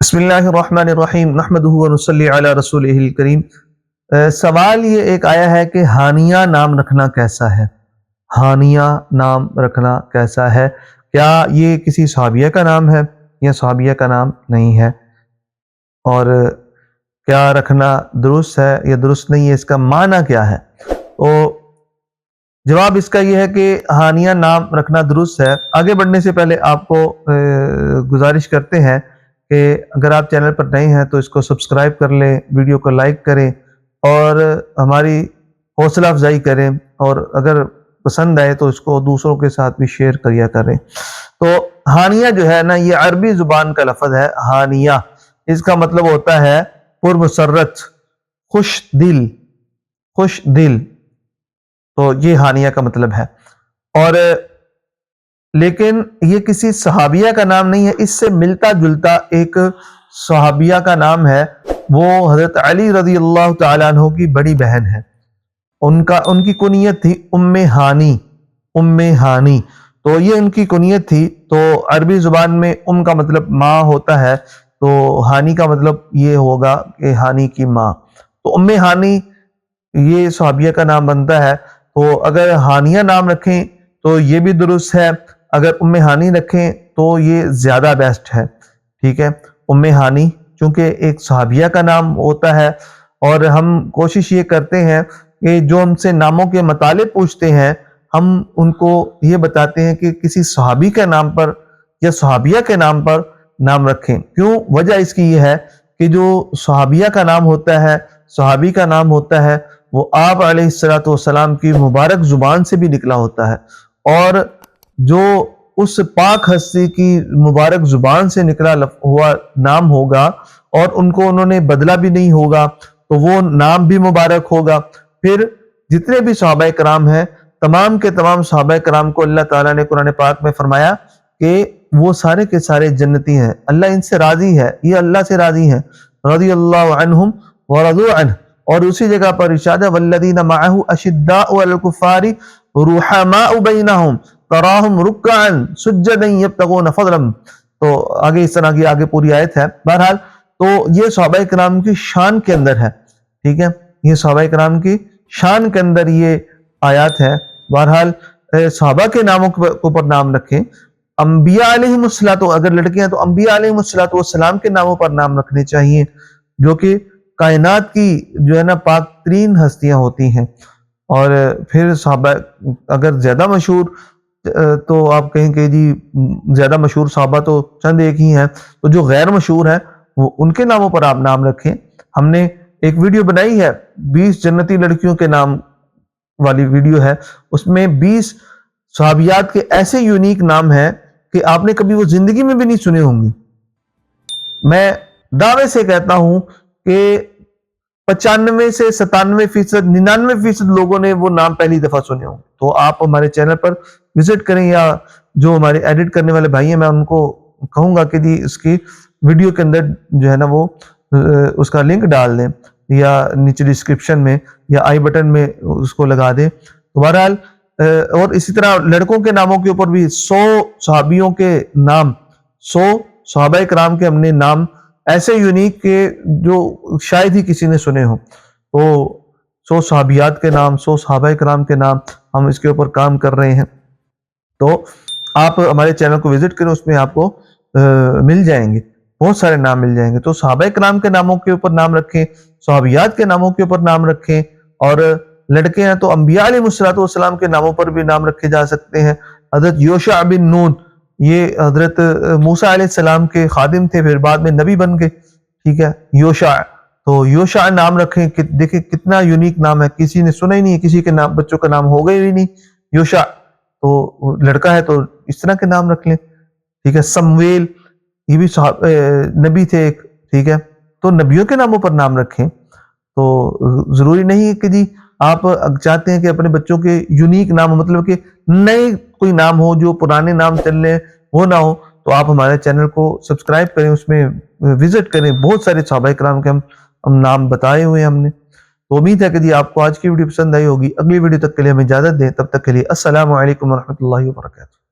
بسم اللہ الرحمن الرحیم نحمدہ ونصلی علی رسولہ الکریم۔ سوال یہ ایک آیا ہے کہ ہانیہ نام رکھنا کیسا ہے؟ ہانیہ نام رکھنا کیسا ہے؟ کیا یہ کسی صحابیہ کا نام ہے یا صحابیہ کا نام نہیں ہے؟ اور کیا رکھنا درست ہے یا درست نہیں ہے؟ اس کا معنی کیا ہے؟ تو جواب اس کا یہ ہے کہ ہانیہ نام رکھنا درست ہے۔ آگے بڑھنے سے پہلے آپ کو گزارش کرتے ہیں کہ اگر آپ چینل پر نئے ہیں تو اس کو سبسکرائب کر لیں، ویڈیو کو لائک کریں اور ہماری حوصلہ افزائی کریں، اور اگر پسند آئے تو اس کو دوسروں کے ساتھ بھی شیئر کیا کریں۔ تو ہانیہ جو ہے نا، یہ عربی زبان کا لفظ ہے۔ ہانیہ اس کا مطلب ہوتا ہے پرمسرت، خوش دل، خوش دل۔ تو یہ ہانیہ کا مطلب ہے، اور لیکن یہ کسی صحابیہ کا نام نہیں ہے۔ اس سے ملتا جلتا ایک صحابیہ کا نام ہے، وہ حضرت علی رضی اللہ تعالیٰ عنہ کی بڑی بہن ہے۔ ان کی کنیت تھی ام ہانی، ام ہانی۔ تو یہ ان کی کنیت تھی۔ تو عربی زبان میں ام کا مطلب ماں ہوتا ہے، تو ہانی کا مطلب یہ ہوگا کہ ہانی کی ماں۔ تو ام ہانی یہ صحابیہ کا نام بنتا ہے۔ تو اگر ہانیہ نام رکھیں تو یہ بھی درست ہے، اگر ام ہانی رکھیں تو یہ زیادہ بیسٹ ہے، ٹھیک ہے۔ ام ہانی چونکہ ایک صحابیہ کا نام ہوتا ہے، اور ہم کوشش یہ کرتے ہیں کہ جو ہم سے ناموں کے متعلق پوچھتے ہیں ہم ان کو یہ بتاتے ہیں کہ کسی صحابی کے نام پر یا صحابیہ کے نام پر نام رکھیں۔ کیوں؟ وجہ اس کی یہ ہے کہ جو صحابیہ کا نام ہوتا ہے، صحابی کا نام ہوتا ہے، وہ آپ علیہ السلام کی مبارک زبان سے بھی نکلا ہوتا ہے، اور جو اس پاک ہستی کی مبارک زبان سے نکلا ہوا نام ہوگا اور ان کو انہوں نے بدلا بھی نہیں ہوگا، تو وہ نام بھی مبارک ہوگا۔ پھر جتنے بھی صحابہ کرام ہیں، تمام کے تمام صحابہ کرام کو اللہ تعالیٰ نے قرآن پاک میں فرمایا کہ وہ سارے کے سارے جنتی ہیں، اللہ ان سے راضی ہے، یہ اللہ سے راضی ہیں، رضی اللہ عنہم ورضوا عنہ۔ اور اسی جگہ پر ارشاد ہے والذین معہ اشداء علی الکفار رحماء بینہم تراہم رکعا سجدا یبتغون فضلا۔ تو آگے اس طرح کی آگے پوری آیت ہے۔ بہرحال تو یہ صحابہ کرام کی شان کے اندر ہے، ٹھیک ہے، یہ صحابہ کرام کی شان کے اندر یہ آیات ہے۔ بہرحال صحابہ کے ناموں کے اوپر نام رکھیں۔ انبیاء علیہ الصلوۃ، اگر لڑکے ہیں تو انبیاء علیہ السلام کے ناموں پر نام رکھنے چاہیے، جو کہ کائنات کی جو ہے نا پاک ترین ہستیاں ہوتی ہیں۔ اور پھر صحابہ اگر زیادہ مشہور، تو آپ کہیں کہ جی زیادہ مشہور صحابہ تو چند ایک ہی ہیں، تو جو غیر مشہور ہیں وہ ان کے ناموں پر آپ نام رکھیں۔ ہم نے ایک ویڈیو بنائی ہے 20 جنتی لڑکیوں کے نام والی ویڈیو ہے، اس میں 20 صحابیات کے ایسے یونیک نام ہیں کہ آپ نے کبھی وہ زندگی میں بھی نہیں سنے ہوں گے۔ میں دعوے سے کہتا ہوں کہ 95 سے 97%، 99% لوگوں نے وہ نام پہلی دفعہ سنے ہوں۔ تو آپ ہمارے چینل پر وزٹ کریں، یا جو ہمارے ایڈٹ کرنے والے بھائی ہیں میں ان کو کہوں گا کہ جی اس کی ویڈیو کے اندر جو ہے نا وہ اس کا لنک ڈال دیں، یا نیچے ڈسکرپشن میں یا آئی بٹن میں اس کو لگا دیں۔ تو بہرحال اور اسی طرح لڑکوں کے ناموں کے اوپر بھی 100 صحابیوں کے نام، 100 صحابہ کرام کے ہم نے نام ایسے یونیک کہ جو شاید ہی کسی نے سنے ہوں۔ تو 100 صحابیات کے نام، 100 صحابہ کرام کے نام، ہم اس کے اوپر کام کر رہے ہیں۔ تو آپ ہمارے چینل کو وزٹ کریں، اس میں آپ کو مل جائیں گے، بہت سارے نام مل جائیں گے۔ تو صحابہ کرام کے ناموں کے اوپر نام رکھیں، صحابیات کے ناموں کے اوپر نام رکھیں، اور لڑکے ہیں تو انبیاء علیہ السلام کے ناموں پر بھی نام رکھے جا سکتے ہیں۔ حضرت یوشع بن نون، یہ حضرت موسیٰ علیہ السلام کے خادم تھے، پھر بعد میں نبی بن گئے، ٹھیک ہے، یوشع۔ تو یوشع نام رکھیں، دیکھیں کتنا یونیک نام ہے، کسی نے سنا ہی نہیں، کسی کے نام بچوں کا نام ہوگا ہی نہیں یوشع، تو لڑکا ہے تو اس طرح کے نام رکھ لیں، ٹھیک ہے۔ سمویل، یہ بھی نبی تھے ایک، ٹھیک ہے۔ تو نبیوں کے ناموں پر نام رکھیں۔ تو ضروری نہیں ہے کہ جی آپ چاہتے ہیں کہ اپنے بچوں کے یونیک نام ہو، مطلب کہ نئے کوئی نام ہو، جو پرانے نام چل لیں وہ نہ ہو، تو آپ ہمارے چینل کو سبسکرائب کریں، اس میں وزٹ کریں، بہت سارے صحابہ کرام کے ہم نام بتائے ہوئے ہیں ہم نے۔ تو امید ہے کہ جی آپ کو آج کی ویڈیو پسند آئی ہوگی۔ اگلی ویڈیو تک کے لیے ہمیں اجازت دیں، تب تک کے لیے السلام علیکم ورحمۃ اللہ وبرکاتہ۔